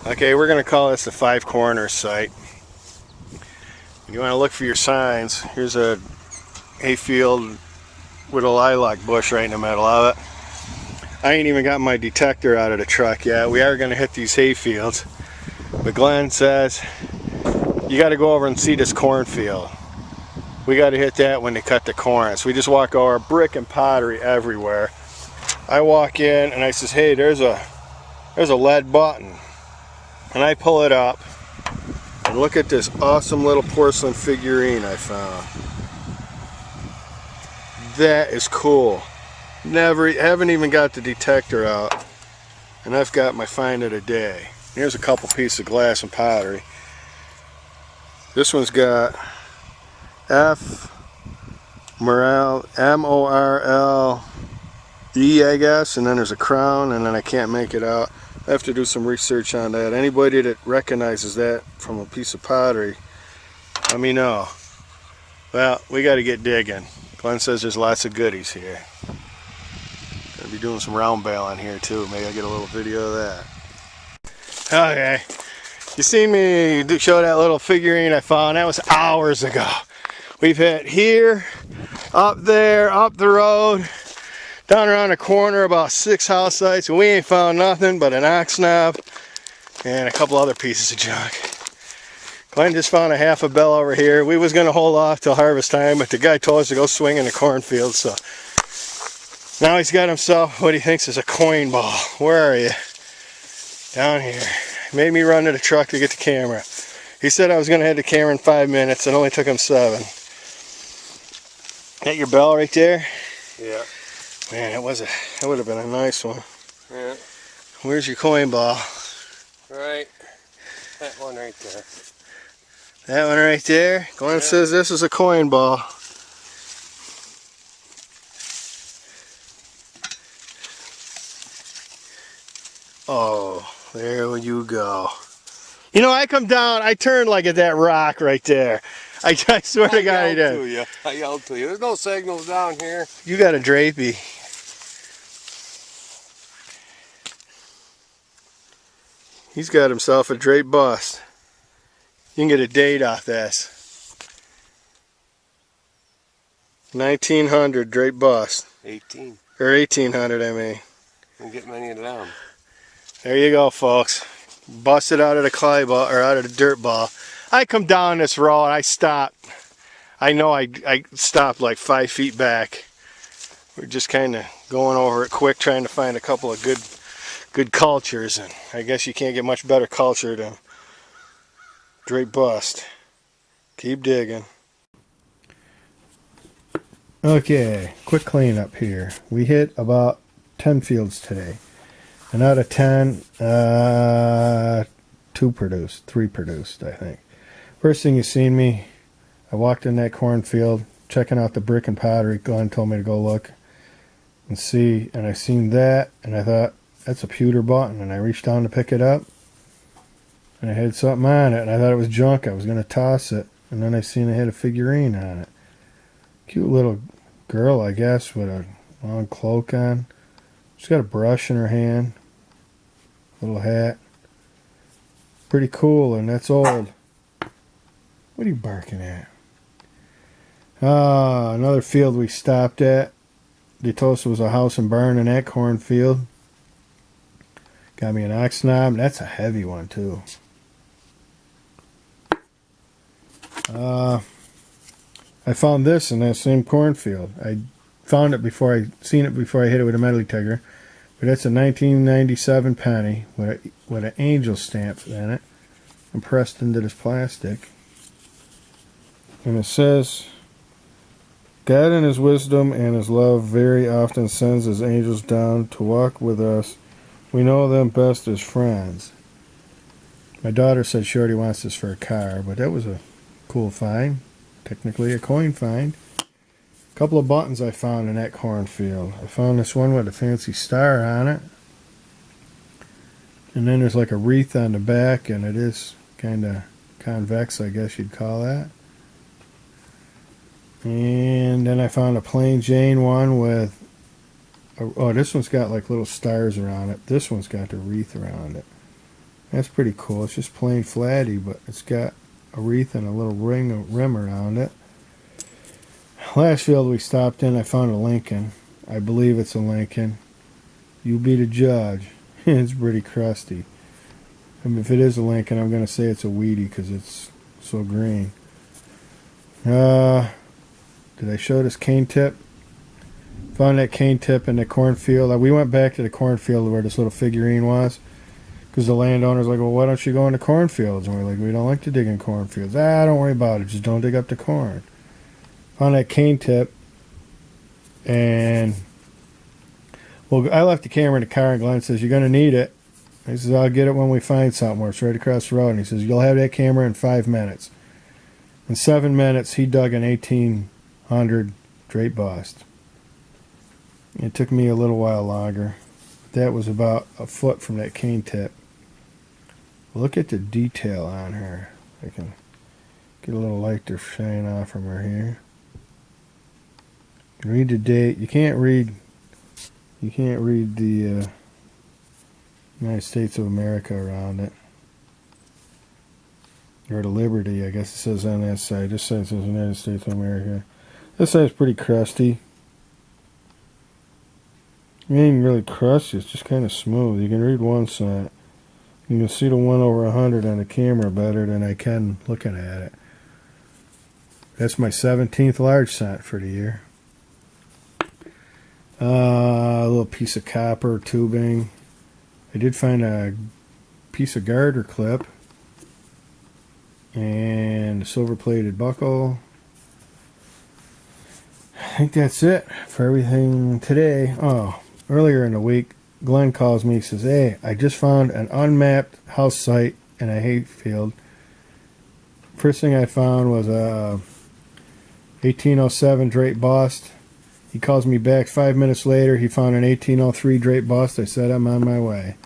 Okay, we're going to call this the Five Corners site. You want to look for your signs. Here's a hayfield with a lilac bush right in the middle of it. I ain't even got my detector out of the truck yet. We are going to hit these hayfields. But Glenn says, you got to go over and see this cornfield. We got to hit that when they cut the corn. So we just walk over, brick and pottery everywhere. I walk in and I says, hey, there's a lead button. And I pull it up and look at this awesome little porcelain figurine I found. That is cool. Haven't even got the detector out, and I've got my find of the day. Here's a couple pieces of glass and pottery. This one's got M-O-R-L-E, I guess, and then there's a crown, and then I can't make it out. I have to do some research on that. Anybody that recognizes that from a piece of pottery, let me know. Well, we got to get digging. Glenn says there's lots of goodies here. Gonna be doing some round bailing here too. Maybe I'll get a little video of that. Okay, you seen me show that little figurine I found? That was hours ago. We've hit here, up there, up the road, down around the corner, about 6 house sites, and we ain't found nothing but an ox knob and a couple other pieces of junk. Glenn just found a half a bell over here. We was going to hold off till harvest time, but the guy told us to go swing in the cornfield, so now he's got himself what he thinks is a coin ball. Where are you? Down here. Made me run to the truck to get the camera. He said I was going to have the camera in 5 minutes. It only took him 7. That your bell right there? Yeah. Man, that would have been a nice one. Yeah. Where's your coin ball? Right. That one right there. That one right there? Glenn says this is a coin ball. Oh, there you go. You know, I come down, I turned like at that rock right there. I swear to God I did. I yelled to you. There's no signals down here. You got a drapey. He's got himself a drape bust. You can get a date off this. 1900 drape bust. 18. Or 1800, I mean. Don't get many of them. There you go, folks. Busted out of the clay ball, or out of the dirt ball. I come down this road, I stopped. I know I stopped like 5 feet back. We're just kind of going over it quick, trying to find a couple of good cultures, and I guess you can't get much better culture than drape bust. Keep digging. Okay, quick cleanup here. We hit about 10 fields today. And out of 10, 2 produced, 3 produced, I think. First thing you seen me, I walked in that cornfield, checking out the brick and pottery. Glenn told me to go look and see, and I seen that, and I thought, that's a pewter button, and I reached down to pick it up, and it had something on it, and I thought it was junk. I was going to toss it, and then I seen it had a figurine on it. Cute little girl, I guess, with a long cloak on. She's got a brush in her hand, little hat. Pretty cool, and that's old. What are you barking at? Another field we stopped at. They told us it was a house and barn in that cornfield. Got me an ox knob. That's a heavy one too. I found this in that same cornfield. I found it before I seen it before I hit it with a metal detector. But that's a 1997 penny with an angel stamp in it, and pressed into this plastic. And it says, God in his wisdom and his love very often sends his angels down to walk with us. We know them best as friends. My daughter said Shorty wants this for a car, but that was a cool find. Technically a coin find. A couple of buttons I found in that cornfield. I found this one with a fancy star on it. And then there's like a wreath on the back, and it is kind of convex, I guess you'd call that. And then I found a plain Jane one with, oh, this one's got like little stars around it. This one's got the wreath around it. That's pretty cool. It's just plain flatty, but it's got a wreath and a little rim around it. Last field we stopped in, I found a Lincoln. I believe it's a Lincoln. You be the judge. It's pretty crusty. I mean, if it is a Lincoln, I'm going to say it's a Wheatie because it's so green. Did I show this cane tip? Found that cane tip in the cornfield. We went back to the cornfield where this little figurine was because the landowner's like, well, why don't you go in the cornfields? And we're like, we don't like to dig in cornfields. Don't worry about it. Just don't dig up the corn. Found that cane tip, and well, I left the camera in the car, and Glenn says, you're going to need it. He says, I'll get it when we find something where it's right across the road. And he says, you'll have that camera in 5 minutes. In 7 minutes, he dug an 1800 drape bust. It took me a little while longer. That was about a foot from that cane tip. Look at the detail on her. I can get a little light to shine off from her here. You can read the date. You can't read the United States of America around it. Or the Liberty, I guess it says on that side. This side says United States of America. This side's pretty crusty. It ain't really crusty, it's just kind of smooth. You can read one side. You can see the 1/100 on the camera better than I can looking at it. That's my 17th large cent for the year. A little piece of copper tubing. I did find a piece of garter clip and a silver plated buckle. I think that's it for everything today. Oh, earlier in the week, Glenn calls me, says, hey, I just found an unmapped house site in a hayfield. First thing I found was a 1807 drape bust. He calls me back 5 minutes later. He found an 1803 drape bust. I said, I'm on my way.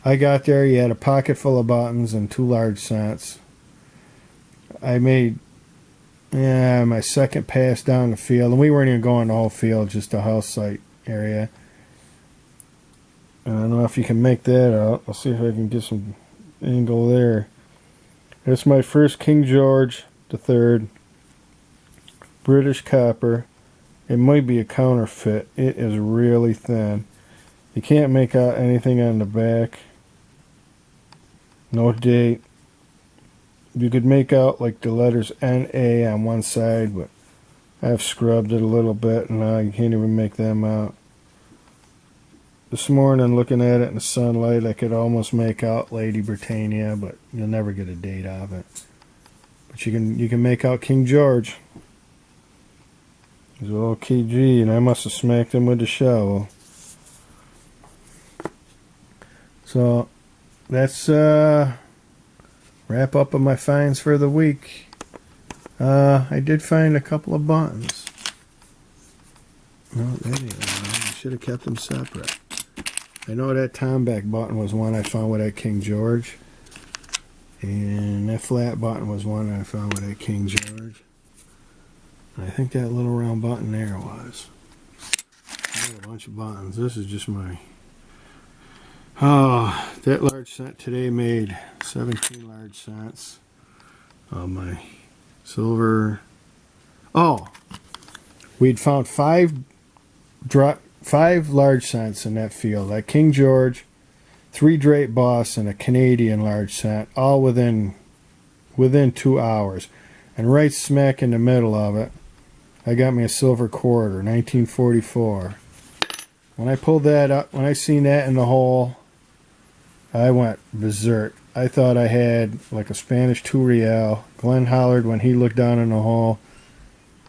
I got there. He had a pocket full of buttons and 2 large cents. I made my second pass down the field. And we weren't even going the whole field, just the house site area. I don't know if you can make that out. I'll see if I can get some angle there. That's my first King George III British copper. It might be a counterfeit. It is really thin. You can't make out anything on the back. No date. You could make out like the letters NA on one side, but I've scrubbed it a little bit and now you can't even make them out. This morning, looking at it in the sunlight, I could almost make out Lady Britannia, but you'll never get a date of it. But you can make out King George. He's a little KG, and I must have smacked him with the shovel. So that's wrap up of my finds for the week. I did find a couple of buttons. Oh, there they are. I should have kept them separate. I know that Tomback button was one I found with that King George. And that flat button was one I found with that King George. And I think that little round button there was. I had a bunch of buttons. This is just my... Oh, that large cent today made 17 large cents. My silver... Oh! We'd found five large cents in that field. That King George, 3 drape busts, and a Canadian large cent, all within 2 hours. And right smack in the middle of it, I got me a silver quarter, 1944. When I pulled that up, when I seen that in the hole, I went berserk. I thought I had like a Spanish 2 real. Glenn hollered when he looked down in the hole,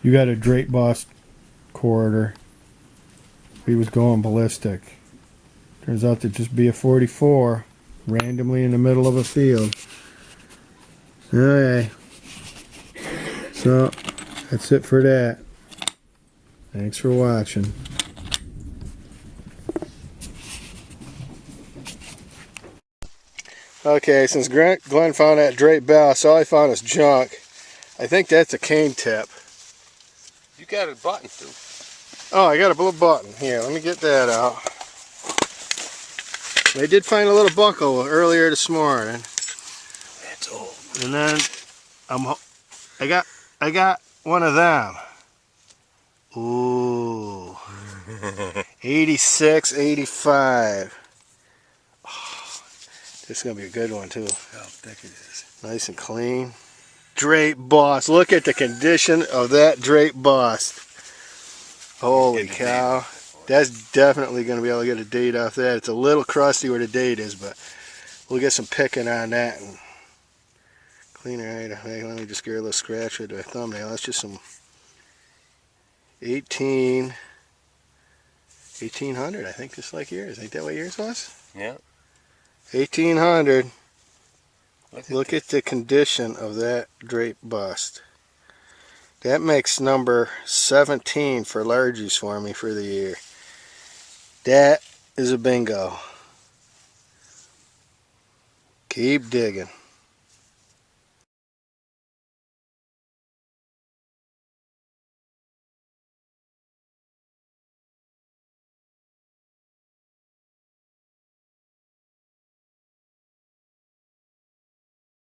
you got a drape bust quarter. He was going ballistic. Turns out to just be a 44, randomly in the middle of a field. Okay. So, that's it for that. Thanks for watching. Okay, since Glenn found that drape bust, all I found is junk. I think that's a cane tip. You got a button too. Oh, I got a blue button. Here, let me get that out. I did find a little buckle earlier this morning. That's old. And then I got one of them. Ooh. 86, 85. Oh, this is going to be a good one too. How thick it is. Nice and clean. Drape bust. Look at the condition of that drape bust. Holy cow. That's definitely going to be able to get a date off that. It's a little crusty where the date is, but we'll get some picking on that and clean it right. Let me just get a little scratch with the thumbnail. That's just some 1800, I think, just like yours. Ain't that what yours was? Yeah. 1800. Look at the condition of that drape bust. That makes number 17 for largies for me for the year. That is a bingo. Keep digging.